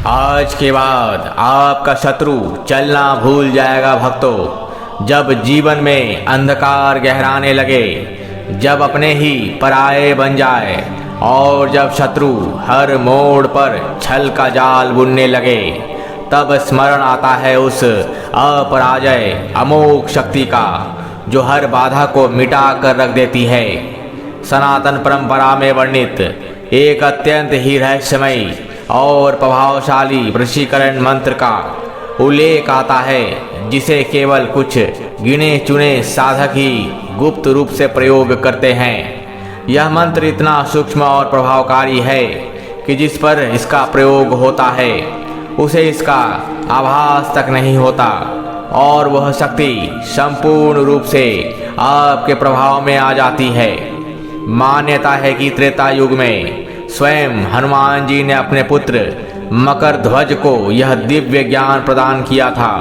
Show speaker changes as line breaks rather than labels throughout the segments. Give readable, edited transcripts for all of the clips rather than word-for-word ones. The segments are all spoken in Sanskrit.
आज के बाद आपका शत्रु चलना भूल जाएगा भक्तों। जब जीवन में अंधकार गहराने लगे, जब अपने ही पराये बन जाए और जब शत्रु हर मोड़ पर छल का जाल बुनने लगे, तब स्मरण आता है उस अपराजय अमोघ शक्ति का जो हर बाधा को मिटा कर रख देती है। सनातन परंपरा में वर्णित एक अत्यंत ही रहस्यमयी और प्रभावशाली वशीकरण मंत्र का उल्लेख आता है, जिसे केवल कुछ गिने चुने साधक ही गुप्त रूप से प्रयोग करते हैं। यह मंत्र इतना सूक्ष्म और प्रभावकारी है कि जिस पर इसका प्रयोग होता है उसे इसका आभास तक नहीं होता और वह शक्ति संपूर्ण रूप से आपके प्रभाव में आ जाती है। मान्यता है कि त्रेता युग में स्वयं हनुमान जी ने अपने पुत्र मकर ध्वज को यह दिव्य ज्ञान प्रदान किया था,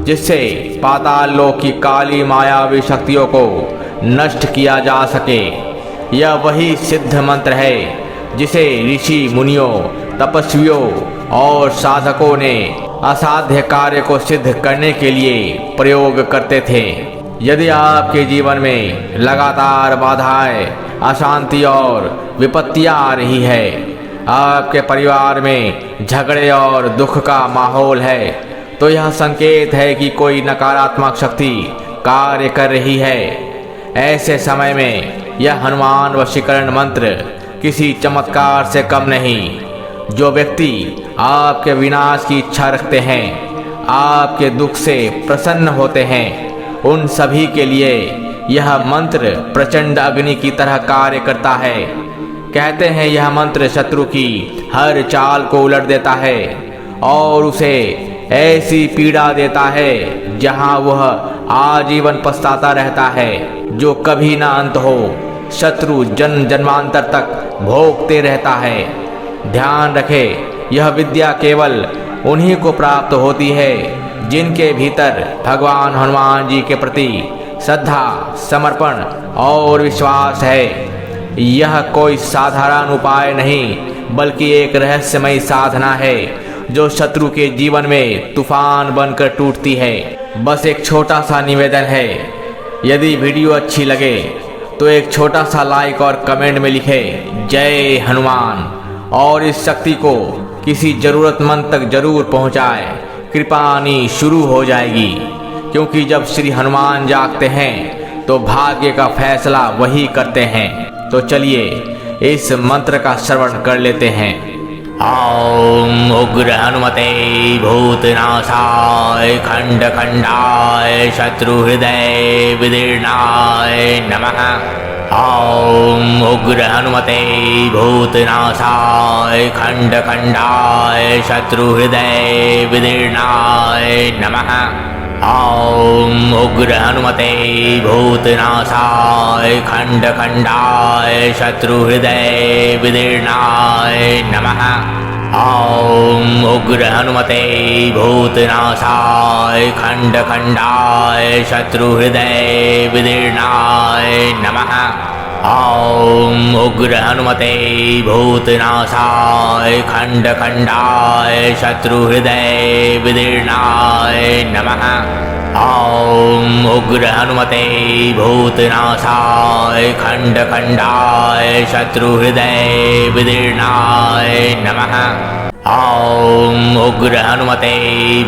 जिससे पाताल लोक की काली मायावी शक्तियों को नष्ट किया जा सके। यह वही सिद्ध मंत्र है जिसे ऋषि मुनियों, तपस्वियों और साधकों ने असाध्य कार्य को सिद्ध करने के लिए प्रयोग करते थे। यदि आपके जीवन में लगातार बाधाएं, अशांति और विपत्तियां आ रही है, आपके परिवार में झगड़े और दुख का माहौल है, तो यह संकेत है कि कोई नकारात्मक शक्ति कार्य कर रही है। ऐसे समय में यह हनुमान वशीकरण मंत्र किसी चमत्कार से कम नहीं। जो व्यक्ति आपके विनाश की इच्छा रखते हैं, आपके दुख से प्रसन्न होते हैं, उन सभी के लिए यह मंत्र प्रचंड अग्नि की तरह कार्य करता है। कहते हैं यह मंत्र शत्रु की हर चाल को उलट देता है और उसे ऐसी पीड़ा देता है जहां वह आजीवन पछताता रहता है, जो कभी ना अंत हो। शत्रु जन्म जन्मांतर तक भोगते रहता है। ध्यान रखें, यह विद्या केवल उन्हीं को प्राप्त होती है जिनके भीतर भगवान हनुमान जी के प्रति श्रद्धा, समर्पण और विश्वास है। यह कोई साधारण उपाय नहीं, बल्कि एक रहस्यमयी साधना है जो शत्रु के जीवन में तूफान बनकर टूटती है। बस एक छोटा सा निवेदन है, यदि वीडियो अच्छी लगे तो एक छोटा सा लाइक और कमेंट में लिखे जय हनुमान और इस शक्ति को किसी जरूरतमंद तक जरूर पहुंचाए। कृपा आनी शुरू हो जाएगी, क्योंकि जब श्री हनुमान जागते हैं तो भाग्य का फैसला वही करते हैं। तो चलिए इस मंत्र का श्रवण कर लेते हैं। ओम उग्र हनुमते भूतनाशाय खंड खंडाय शत्रु हृदय विदीर्णाय नमः। ओम उग्र हनुमते भूतनाशाय खंड खंडाय शत्रु हृदय विदीर्णाय नमः। ओम उग्र हनुमते भूतनाशाय खंड खंडाय शत्रु हृदय विदीर्णाय नमः। ओम उग्र हनुमते भूतनाशाय खंड खंडाय शत्रु हृदय विदीर्णाय नमः। ओम उग्र हनुमते भूतनाशाय खंड खंडाय शत्रु हृदय विदीर्णाय नमः। ओम उग्र हनुमते भूतनाशाय खंड खंडाय शत्रु हृदय विदीर्णाय नमः। ओम उग्र हनुमते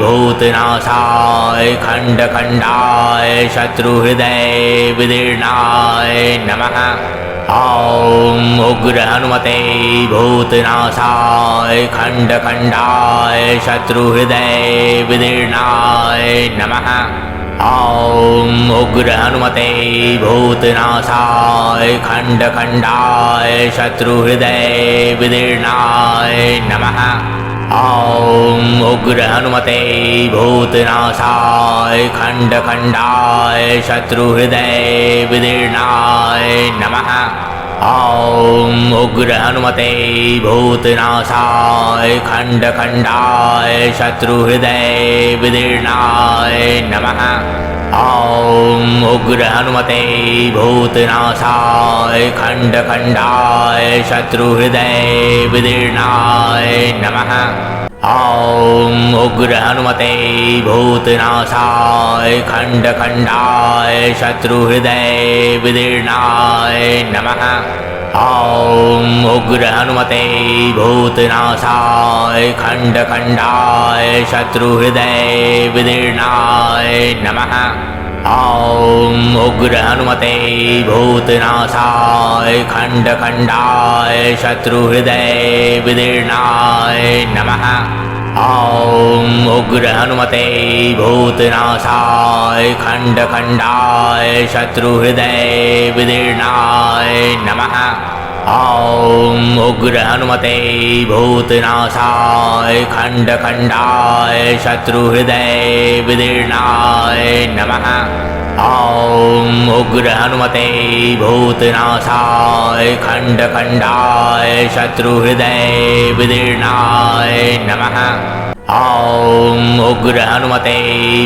भूतनाशाय खंड खंडाय शत्रु हृदय विदीर्णाय नमः। ओम उग्र हनुमते भूतनाशाय खंड खंडाय शत्रु हृदय विदीर्णाय नमः। ओम उग्र हनुमते भूतनाशाय खंड खंडाय शत्रु हृदय विदीर्णाय नमः। ओम उग्र हनुमते भूतनाशाय खंड खंडाय शत्रु हृदय विदीर्णाय नमः। ओम उग्र हनुमते भूतनाशाय खंड खंडाय शत्रु हृदय विदीर्णाय नमः। ओम उग्र हनुमते भूतनाशाय खंड खंडाय शत्रु हृदय विदीर्णाय नमः। ॐ उग्र हनुमते भूतनाशाय खंड खंडाय शत्रुहृदय विदीर्णाय नमः। ॐ उग्र हनुमते भूतनाशाय खंड खंडाय शत्रुहृदय विदीर्णाय नमः। ॐ उग्र हनुमते भूतनाशाय खंड खंडाय शत्रुहृदय विदीर्णाय नमः। ॐ उग्र हनुमते भूतनाशाय खंड खंडाय शत्रुहृदय विदीर्णाय नमः। ॐ उग्र हनुमते भूतनाशाय खंड खंडाय शत्रुहृदय विदीर्णाय नमः। ॐ उग्र हनुमते भूतनाशाय खंड खंडाय शत्रुहृदय विदीर्णाय नमः। ॐ उग्र हनुमते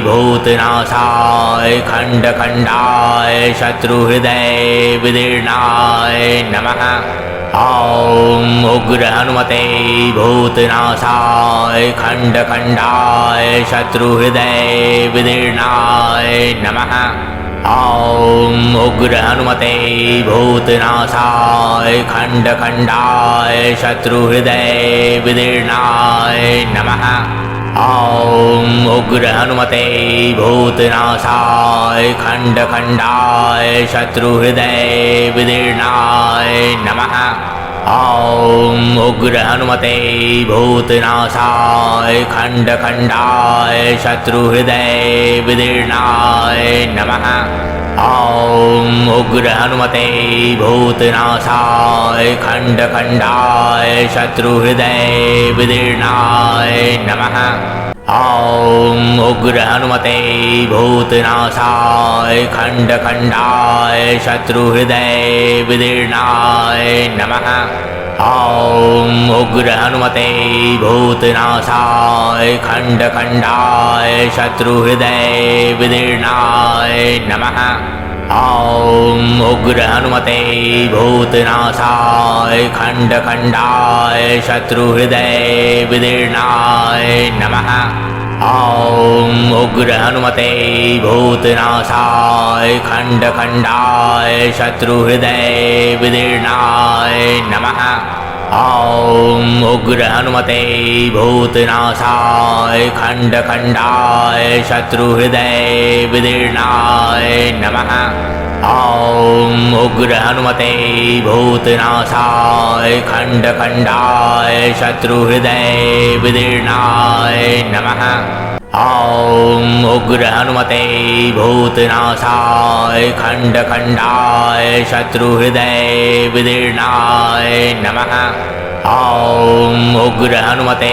भूतनाशाय खंड खंडाय शत्रुहृदय विदीर्णाय नमः। ॐ उग्र हनुमते भूतनाशाय खंड खंडाय शत्रुहृदय विदीर्णाय नमः। ॐ उग्र हनुमते भूतनाशाय खंड खंडाय शत्रुहृदय विदीर्णाय नमः। ॐ उग्र हनुमते भूतनाशाय खंड खंडाय शत्रुहृदय विदीर्णाय नमः। ॐ उग्र हनुमते भूतनाशाय खंड खंडाय शत्रुहृदय विदीर्णाय नमः। ॐ उग्र हनुमते भूतनाशाय खंड खंडाय शत्रुहृदय विदीर्णाय नमः। ॐ उग्र हनुमते भूतनाशाय खंड खंडाय शत्रुहृदय विदीर्णाय नमः। ॐ उग्र हनुमते भूतनाशाय खंड खंडाय शत्रुहृदय विदीर्णाय नमः। ॐ उग्र हनुमते भूतनाशाय खंड खंडाय शत्रुहृदय विदीर्णाय नमः। ॐ उग्र हनुमते भूतनाशाय खंड खंडाय शत्रुहृदय विदीर्णाय नमः। ॐ उग्र हनुमते भूतनाशाय खंड खंडाय शत्रुहृदय विदीर्णाय नमः। ॐ उग्र हनुमते भूतनाशाय खंड खंडाय शत्रुहृदय विदीर्णाय नमः। ॐ उग्र हनुमते भूतनाशाय खंड खंडाय शत्रुहृदय विदीर्णाय नमः। ॐ उग्र हनुमते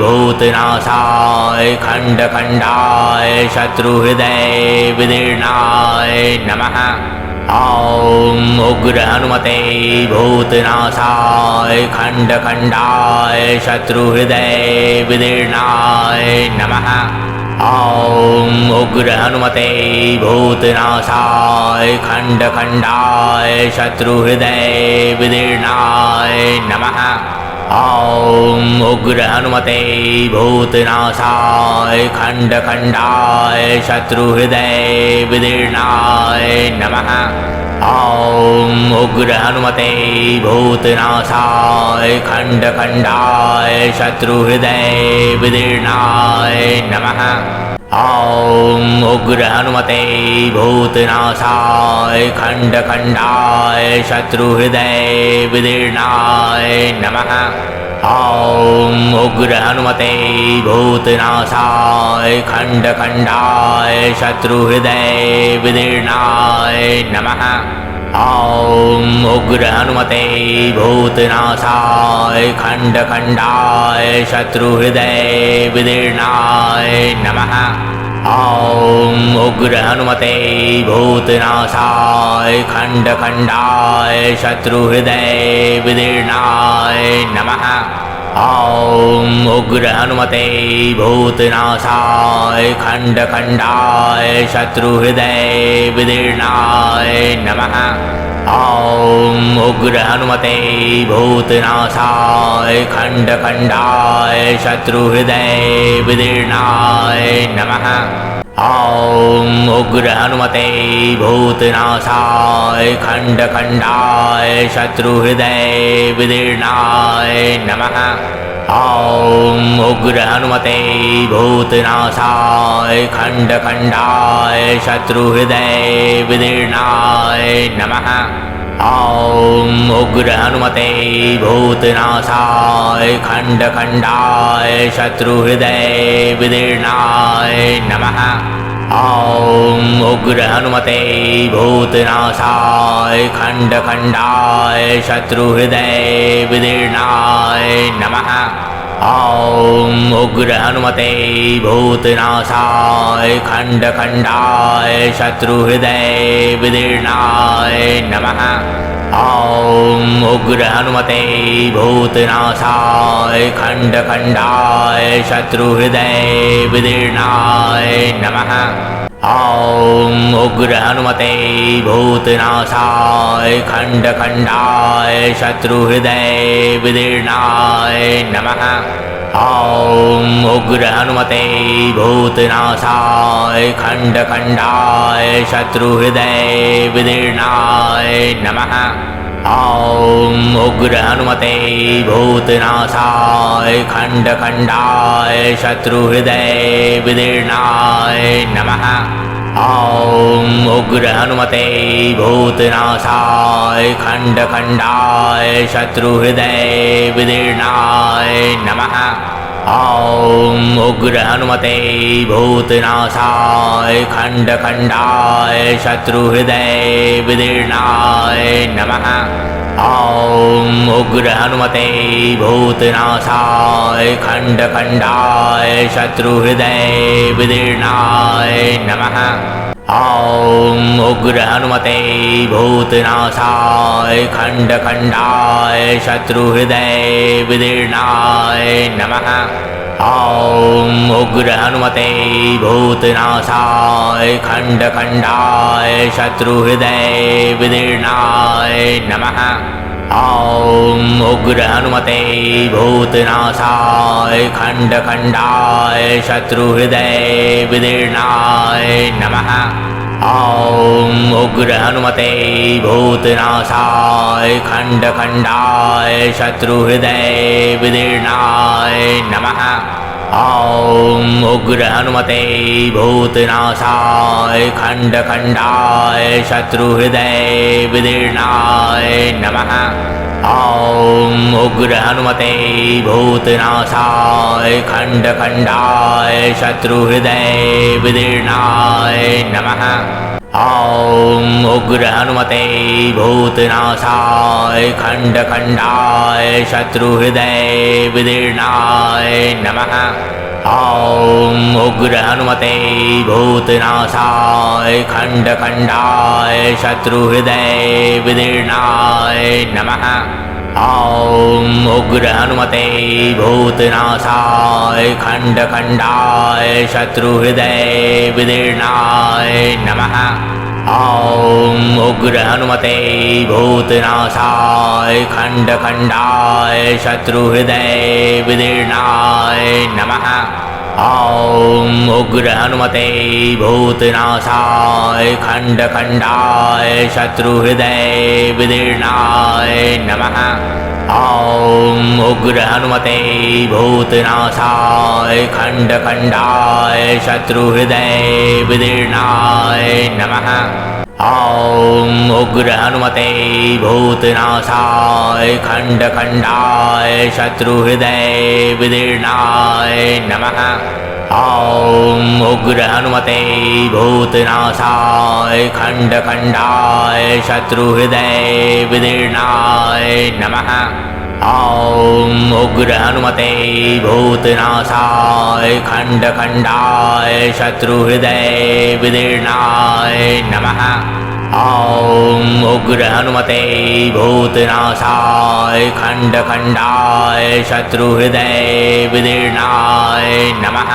भूतनाशाय खंड खंडाय शत्रुहृदय विदीर्णाय नमः। ॐ उग्र हनुमते भूतनाशाय खंड खंडाय शत्रुहृदय विदीर्णाय नमः। ॐ उग्र हनुमते भूतनाशाय खंड खंडाय शत्रुहृदय विदीर्णाय नमः। ॐ उग्र हनुमते भूतनाशाय खंड खंडाय शत्रुहृदय विदीर्णाय नमः। ॐ उग्र हनुमते भूतनाशाय खंड खंडाय शत्रुहृदय विदीर्णाय नमः। ॐ उग्र हनुमते भूतनाशाय खंड खंडाय शत्रुहृदय विदीर्णाय नमः। ॐ उग्र हनुमते भूतनाशाय खंड खंडाय शत्रुहृदय विदीर्णाय नमः। ॐ उग्र हनुमते भूतनाशाय खंड खंडाय शत्रुहृदय विदीर्णाय नमः। ॐ उग्र हनुमते भूतनाशाय खंड खंडाय शत्रुहृदय विदीर्णाय नमः। ॐ उग्र हनुमते भूतनाशाय खंड खंडाय शत्रुहृदय विदीर्णाय नमः। ॐ उग्र हनुमते भूतनाशाय खंड खंडाय शत्रुहृदय विदीर्णाय नमः। ॐ उग्र हनुमते भूतनाशाय खंड खंडाय शत्रुहृदय विदीर्णाय नमः। ॐ उग्र हनुमते भूतनाशाय खंड खंडाय शत्रुहृदय विदीर्णाय नमः। ॐ उग्र हनुमते भूतनाशाय खंड खंडाय शत्रुहृदय विदीर्णाय नमः। ॐ उग्र हनुमते भूतनाशाय खंड खंडाय शत्रुहृदय विदीर्णाय नमः। ॐ उग्र हनुमते भूतनाशाय खंड खंडाय शत्रुहृदय विदीर्णाय नमः। ॐ उग्र हनुमते भूतनाशाय खंड खंडाय शत्रुहृदय विदीर्णाय नमः। ॐ उग्र हनुमते भूतनाशाय खंड खंडाय शत्रुहृदय विदीर्णाय नमः। ॐ उग्र हनुमते भूतनाशाय खंड खंडाय शत्रुहृदय विदीर्णाय नमः। ॐ उग्र हनुमते भूतनाशाय खंड खंडाय शत्रुहृदय विदीर्णाय नमः। ॐ उग्र हनुमते भूतनाशाय खंड खंडाय शत्रुहृदय विदीर्णाय नमः। ॐ उग्र हनुमते भूतनाशाय खंड खंडाय शत्रुहृदय विदीर्णाय नमः। ॐ उग्र हनुमते भूतनाशाय खंड खंडाय शत्रुहृदय विदीर्णाय नमः। ॐ उग्र हनुमते भूतनाशाय खंड खंडाय शत्रुहृदय विदीर्णाय नमः। ॐ उग्र हनुमते भूतनाशाय खंड खंडाय शत्रुहृदय विदीर्णाय नमः। ॐ उग्र हनुमते भूतनाशाय खंड खंडाय शत्रुहृदय विदीर्णाय नमः। ॐ उग्र हनुमते भूतनाशाय खंड खंडाय शत्रुहृदय विदीर्णाय नमः। ॐ उग्र हनुमते भूतनाशाय खंड खंडाय शत्रुहृदय विदीर्णाय नमः। ॐ उग्र हनुमते भूतनाशाय खंड खंडाय शत्रुहृदय विदीर्णाय नमः। ॐ उग्र हनुमते भूतनाशाय खंड खंडाय शत्रुहृदय विदीर्णाय नमः। ॐ उग्र हनुमते भूतनाशाय खंड खंडाय शत्रुहृदय विदीर्णाय नमः। ॐ उग्र हनुमते भूतनाशाय खंड खंडाय शत्रुहृदय विदीर्णाय नमः। ॐ उग्र हनुमते भूतनाशाय खंड खंडाय शत्रुहृदय विदीर्णाय नमः। ॐ उग्र हनुमते भूतनाशाय खंड खंडाय शत्रुहृदय विदीर्णाय नमः। ॐ उग्र हनुमते भूतनाशाय खंड खंडाय शत्रुहृदय विदीर्णाय नमः। ॐ उग्र हनुमते भूतनाशाय खंड खंडाय शत्रुहृदय विदीर्णाय नमः। ॐ उग्र हनुमते भूतनाशाय खंड खंडाय शत्रुहृदय विदीर्णाय नमः। ॐ उग्र हनुमते भूतनाशाय खंड खंडाय शत्रुहृदय विदीर्णाय नमः। ॐ उग्र हनुमते भूतनाशाय खंड खंडाय शत्रुहृदय विदीर्णाय नमः।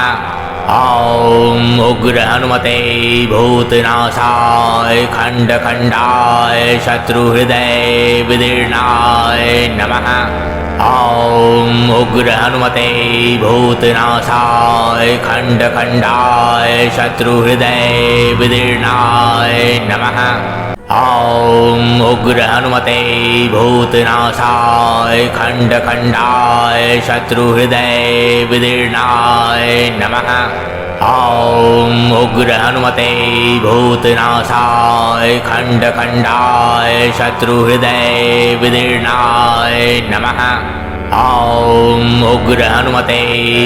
ॐ उग्र हनुमते भूतनाशाय खंड खंडाय शत्रुहृदय विदीर्णाय नमः। ॐ उग्र हनुमते भूतनाशाय खंड खंडाय शत्रुहृदय विदीर्णाय नमः। ॐ उग्र हनुमते भूतनाशाय खंड खंडाय शत्रुहृदय विदीर्णाय नमः। ॐ उग्र हनुमते भूतनाशाय खंड खंडाय शत्रुहृदय विदीर्णाय नमः। ॐ उग्र हनुमते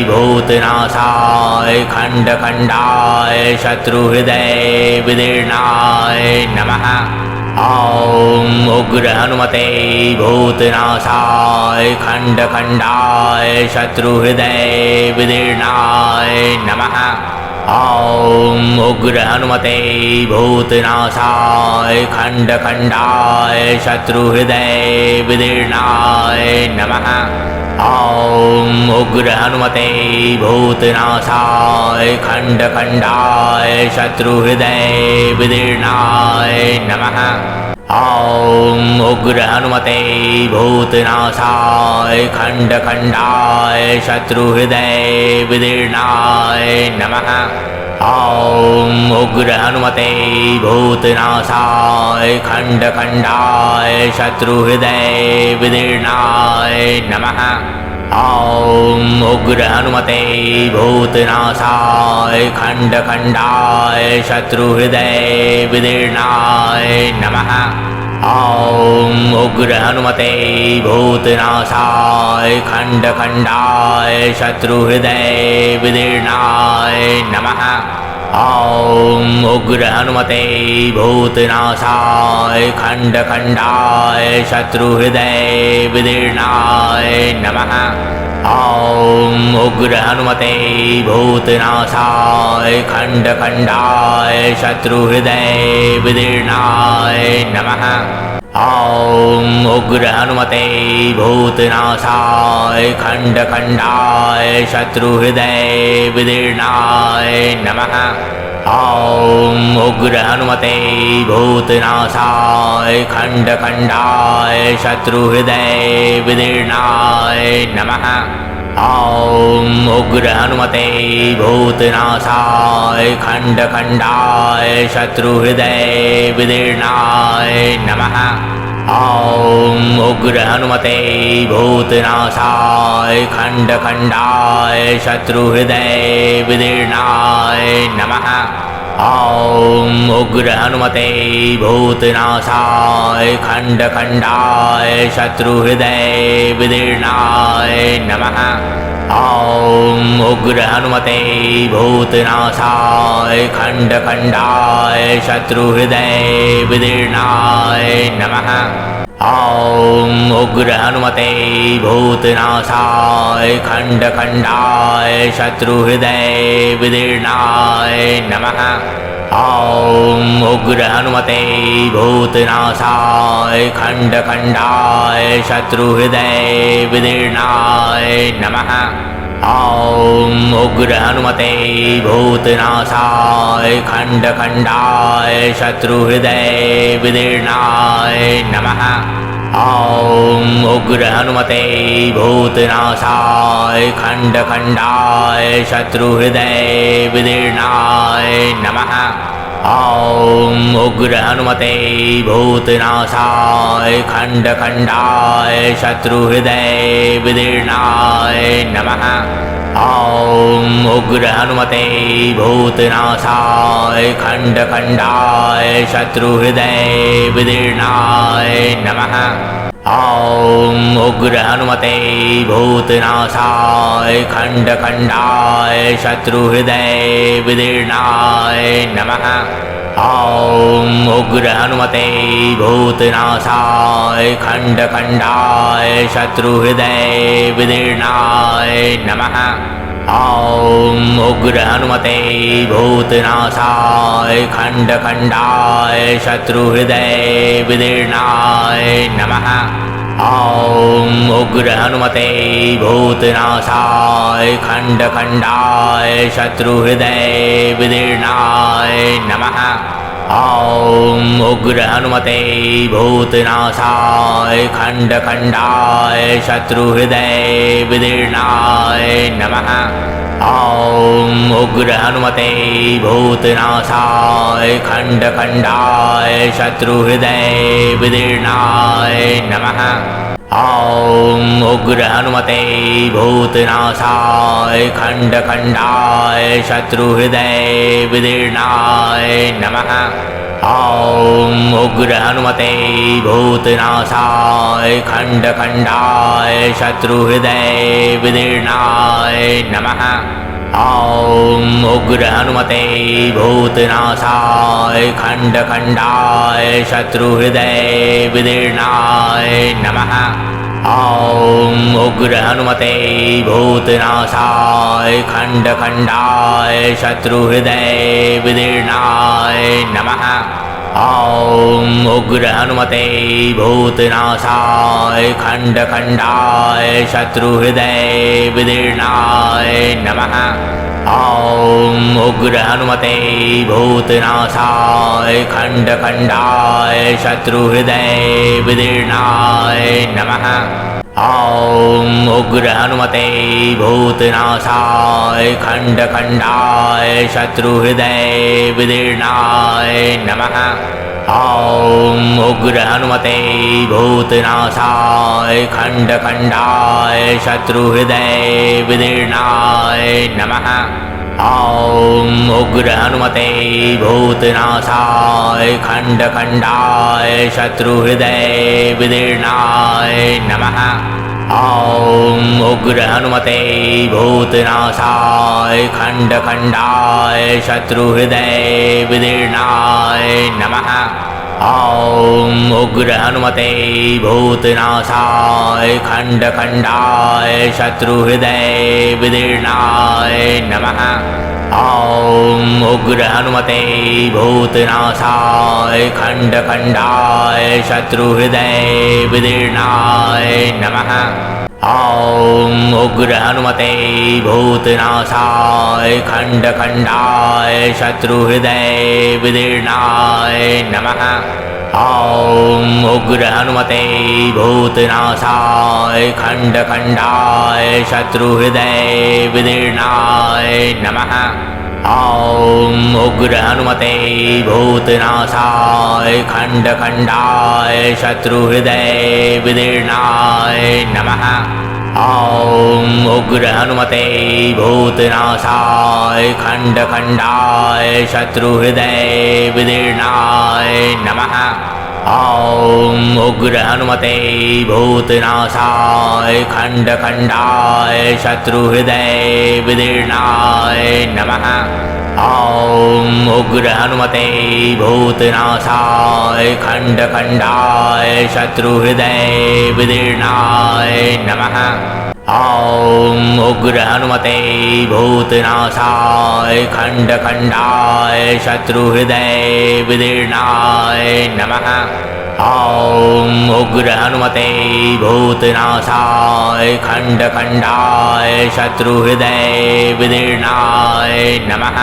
भूतनाशाय खंड खंडाय शत्रुहृदय विदीर्णाय नमः। ॐ उग्र हनुमते भूतनाशाय खंड खंडाय शत्रुहृदय विदीर्णाय नमः। ॐ उग्र हनुमते भूतनाशाय खंड खंडाय शत्रुहृदय विदीर्णाय नमः। ॐ उग्र हनुमते भूतनाशाय खंड खंडाय शत्रुहृदय विदीर्णाय नमः। ॐ उग्र हनुमते भूतनाशाय खंड खंडाय शत्रुहृदय विदीर्णाय नमः। ॐ उग्र हनुमते भूतनाशाय खंड खंडाय शत्रुहृदय विदीर्णाय नमः। ॐ उग्र हनुमते भूतनाशाय खंड खंडाय शत्रुहृदय विदीर्णाय नमः। ॐ उग्र हनुमते भूतनाशाय खंड खंडाय शत्रुहृदय विदीर्णाय नमः। ॐ उग्र हनुमते भूतनाशाय खंड खंडाय शत्रुहृदय विदीर्णाय नमः। ॐ उग्र हनुमते भूतनाशाय खंड खंडाय शत्रुहृदय विदीर्णाय नमः। ॐ उग्र हनुमते भूतनाशाय खंड खंडाय शत्रुहृदय विदीर्णाय नमः। ॐ उग्र हनुमते भूतनाशाय खंड खंडाय शत्रुहृदय विदीर्णाय नमः। ॐ उग्र हनुमते भूतनाशाय खंड खंडाय शत्रुहृदय विदीर्णाय नमः। ॐ उग्र हनुमते भूतनाशाय खंड खंडाय शत्रुहृदय विदीर्णाय नमः। ॐ उग्र हनुमते भूतनाशाय खंड खंडाय शत्रुहृदय विदीर्णाय नमः। ॐ उग्र हनुमते भूतनाशाय खंड खंडाय शत्रुहृदय विदीर्णाय नमः। ॐ उग्र हनुमते भूतनाशाय खंड खंडाय शत्रुहृदय विदीर्णाय नमः। ॐ उग्र हनुमते भूतनाशाय खंड खंडाय शत्रुहृदय विदीर्णाय नमः। ॐ उग्र हनुमते भूतनाशाय खंड खंडाय शत्रुहृदय विदीर्णाय नमः। ॐ उग्र हनुमते भूतनाशाय खंड खंडाय शत्रुहृदय विदीर्णाय नमः। ॐ उग्र हनुमते भूतनाशाय खंड खंडाय शत्रुहृदय विदीर्णाय नमः। ॐ उग्र हनुमते भूतनाशाय खंड खंडाय शत्रुहृदय विदीर्णाय नमः। ॐ उग्र हनुमते भूतनाशाय खंड खंडाय शत्रुहृदय विदीर्णाय नमः। ॐ उग्र हनुमते भूतनाशाय खंड खंडाय शत्रुहृदय विदीर्णाय नमः। ॐ उग्र हनुमते भूतनाशाय खंड खंडाय शत्रुहृदय विदीर्णाय नमः। ॐ उग्र हनुमते भूतनाशाय खंड खंडाय शत्रुहृदय विदीर्णाय नमः। ॐ उग्र हनुमते भूतनाशाय खंड खंडाय शत्रुहृदय विदीर्णाय नमः। ॐ उग्र हनुमते भूतनाशाय खंड खंडाय शत्रुहृदय विदीर्णाय नमः। ॐ उग्र हनुमते भूतनाशाय खंड खंडाय शत्रुहृदय विदीर्णाय नमः। ॐ उग्र हनुमते भूतनाशाय खंड खंडाय शत्रुहृदय विदीर्णाय नमः। ॐ उग्र हनुमते भूतनाशाय खंड खंडाय शत्रुहृदय विदीर्णाय नमः। ॐ उग्र हनुमते भूतनाशाय खंड खंडाय शत्रुहृदय विदीर्णाय नमः। ॐ उग्र हनुमते भूतनाशाय खंड खंडाय शत्रुहृदय विदीर्णाय नमः। ॐ उग्र हनुमते भूतनाशाय खंड खंडाय शत्रुहृदय विदीर्णाय नमः। ॐ उग्र हनुमते भूतनाशाय खंड खंडाय शत्रुहृदय विदीर्णाय नमः। ॐ उग्र हनुमते भूतनाशाय खंड खंडाय शत्रुहृदय विदीर्णाय नमः। ॐ उग्र हनुमते भूतनाशाय खंड खंडाय शत्रुहृदय विदीर्णाय नमः। ॐ उग्र हनुमते भूतनाशाय खंड खंडाय शत्रुहृदय विदीर्णाय नमः। ॐ उग्र हनुमते भूतनाशाय खंड खंडाय शत्रुहृदय विदीर्णाय नमः। ॐ उग्र हनुमते भूतनाशाय खंड खंडाय शत्रुहृदय विदीर्णाय नमः। ॐ उग्र हनुमते भूतनाशाय खंड खंडाय शत्रुहृदय विदीर्णाय नमः। ॐ उग्र हनुमते भूतनाशाय खंड खंडाय शत्रुहृदय विदीर्णाय नमः। ॐ उग्र हनुमते भूतनाशाय खंड खंडाय शत्रुहृदय विदीर्णाय नमः। ॐ उग्र हनुमते भूतनाशाय खंड खंडाय शत्रुहृदय विदीर्णाय नमः। ॐ उग्र हनुमते भूतनाशाय खंड खंडाय शत्रुहृदय विदीर्णाय नमः। ॐ उग्र हनुमते भूतनाशाय खंड खंडाय शत्रुहृदय विदीर्णाय नमः। ॐ उग्र हनुमते भूतनाशाय खंड खंडाय शत्रुहृदय विदीर्णाय नमः। ॐ उग्र हनुमते भूतनाशाय खंड खंडाय शत्रुहृदय विदीर्णाय नमः।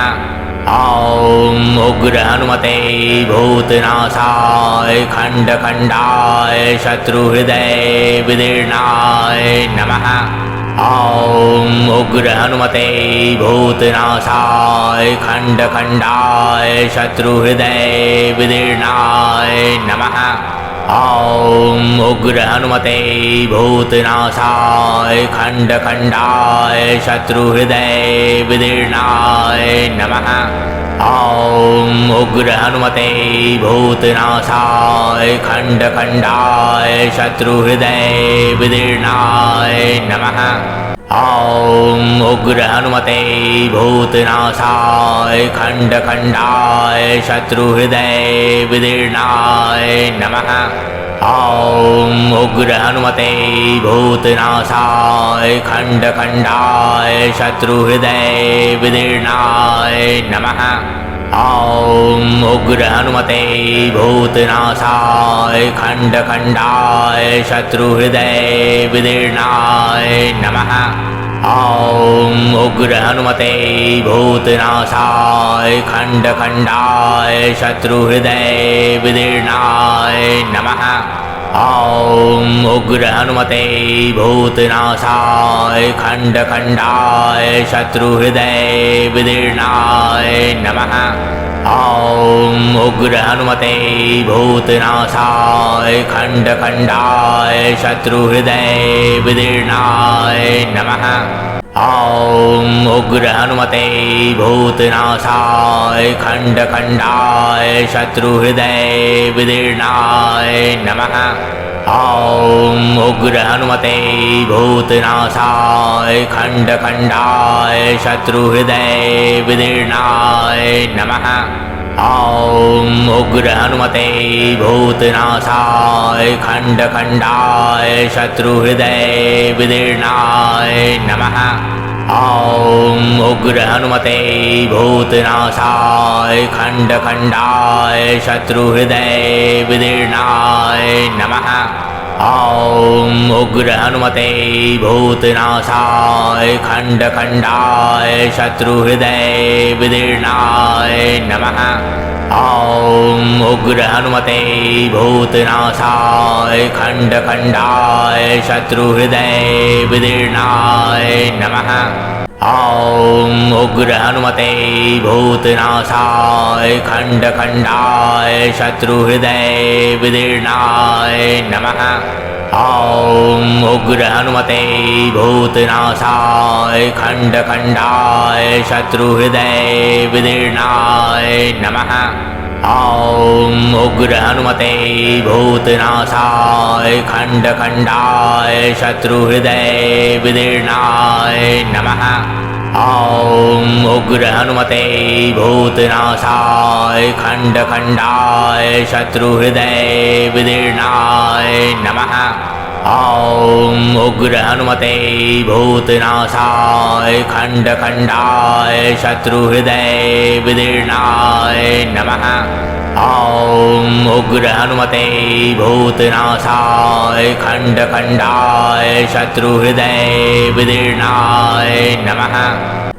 ॐ उग्र हनुमते भूतनाशाय खंड खंडाय शत्रुहृदय विदीर्णाय नमः। ॐ उग्र हनुमते भूतनाशाय खंड खंडाय शत्रुहृदय विदीर्णाय नमः। ॐ उग्र हनुमते भूतनाशाय खंड खंडाय शत्रुहृदय विदीर्णाय नमः। ॐ उग्र हनुमते भूतनाशाय खंड खंडाय शत्रुहृदय विदीर्णाय नमः। ॐ उग्र हनुमते भूतनाशाय खंड खंडाय शत्रुहृदय विदीर्णाय नमः। ॐ उग्र हनुमते भूतनाशाय खण्डखण्डाय शत्रुहृदय विदीर्णाय नमः। ॐ उग्र हनुमते भूतनाशाय खण्डखण्डाय शत्रुहृदय विदीर्णाय नमः। ॐ उग्र हनुमते भूतनाशाय खण्डखण्डाय शत्रुहृदय विदीर्णाय नमः। ॐ उग्र हनुमते भूतनाशाय खण्डखण्डाय शत्रुहृदय विदीर्णाय नमः। ॐ उग्र हनुमते भूतनाशाय खण्डखण्डाय शत्रुहृदय विदीर्णाय नमः। ॐ उग्र हनुमते भूतनाशाय खण्डखण्डाय शत्रुहृदय विदीर्णाय नमः। ॐ उग्र हनुमते भूतनाशाय खण्डखण्डाय शत्रुहृदय विदीर्णाय नमः। ॐ उग्र हनुमते भूतनाशाय खण्डखण्डाय शत्रुहृदय विदीर्णाय नमः। ॐ उग्र हनुमते भूतनाशाय खण्डखण्डाय शत्रुहृदय विदीर्णाय नमः। ॐ उग्र हनुमते भूतनाशाय खण्डखण्डाय शत्रुहृदय विदीर्णाय नमः। ॐ उग्र हनुमते भूतनाशाय खण्डखण्डाय शत्रुहृदय विदीर्णाय नमः। ॐ उग्र हनुमते भूतनाशाय खण्डखण्डाय शत्रुहृदय विदीर्णाय नमः। ॐ उग्र हनुमते भूतनाशाय खण्डखण्डाय शत्रुहृदय विदीर्णाय नमः। ॐ उग्र हनुमते भूतनाशाय खण्डखण्डाय शत्रुहृदय विदीर्णाय नमः। ॐ उग्र हनुमते भूतनाशाय खण्डखण्डाय शत्रुहृदय विदीर्णाय नमः। ॐ उग्र हनुमते भूतनाशाय खण्डखण्डाय शत्रुहृदय विदीर्णाय नमः। ॐ उग्र हनुमते भूतनाशाय खण्डखण्डाय शत्रुहृदय विदीर्णाय नमः।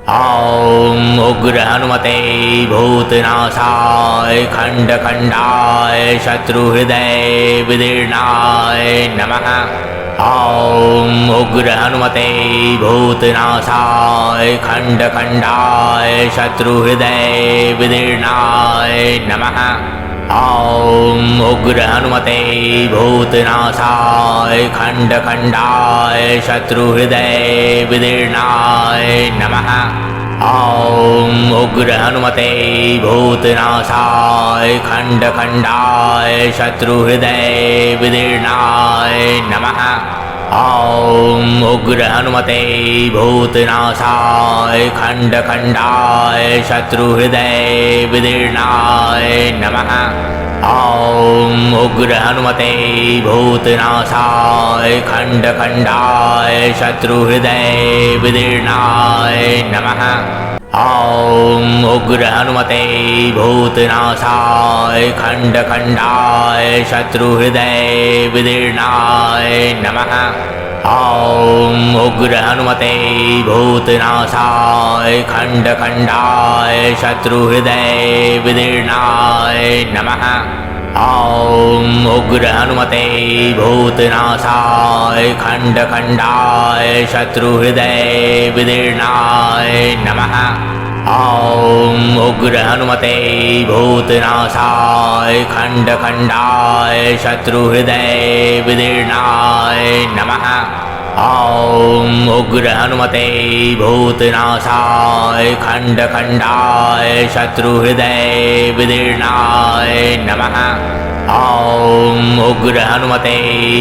ॐ उग्र हनुमते भूतनाशाय खण्डखण्डाय शत्रुहृदय विदीर्णाय नमः। ॐ उग्र हनुमते भूतनाशाय खण्डखण्डाय शत्रुहृदय विदीर्णाय नमः। ॐ उग्र हनुमते भूतनाशाय खण्डखण्डाय शत्रुहृदय विदीर्णाय नमः। ॐ उग्र हनुमते भूतनाशाय खण्डखण्डाय शत्रुहृदय विदीर्णाय नमः। ॐ उग्र हनुमते भूतनाशाय खण्डखण्डाय शत्रुहृदय विदीर्णाय नमः। ॐ उग्र हनुमते भूतनाशाय खण्डखण्डाय शत्रुहृदय विदीर्णाय नमः। ॐ उग्र हनुमते भूतनाशाय खण्डखण्डाय शत्रुहृदय विदीर्णाय नमः। ॐ उग्र हनुमते भूतनाशाय खण्डखण्डाय शत्रुहृदय विदीर्णाय नमः। ॐ उग्र हनुमते भूतनाशाय खण्डखण्डाय शत्रुहृदय विदीर्णाय नमः। ॐ उग्र हनुमते भूतनाशाय खण्डखण्डाय शत्रुहृदय विदीर्णाय नमः। ॐ उग्र हनुमते भूतनाशाय खण्डखण्डाय शत्रुहृदय विदीर्णाय नमः। ॐ उग्र हनुमते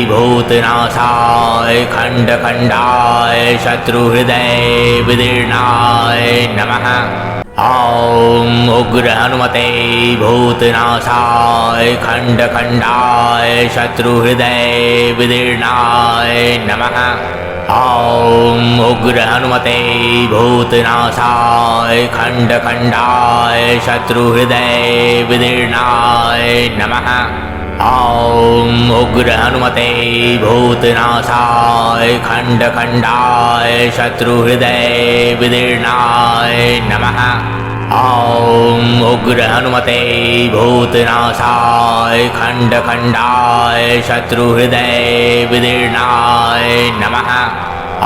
भूतनाशाय खण्डखण्डाय शत्रुहृदय विदीर्णाय नमः। ॐ उग्र हनुमते भूतनाशाय खंड खंडाय शत्रुहृदय विदीर्णाय नमः। ॐ उग्र हनुमते भूतनाशाय खंड खंडाय शत्रुहृदय विदीर्णाय नमः। ॐ उग्र हनुमते भूतनाशाय खंड खंडाय शत्रुहृदय विदीर्णाय नमः। ॐ उग्र हनुमते भूतनाशाय खंड खंडाय शत्रुहृदय विदीर्णाय नमः।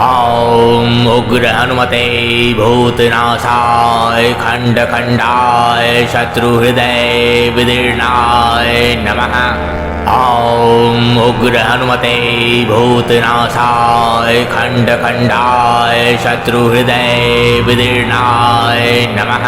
ॐ उग्र हनुमते भूतनाशाय खंड खंडाय शत्रुहृदय विदीर्णाय नमः। ॐ उग्र हनुमते भूतनाशाय खंड खंडाय शत्रुहृदय विदीर्णाय नमः।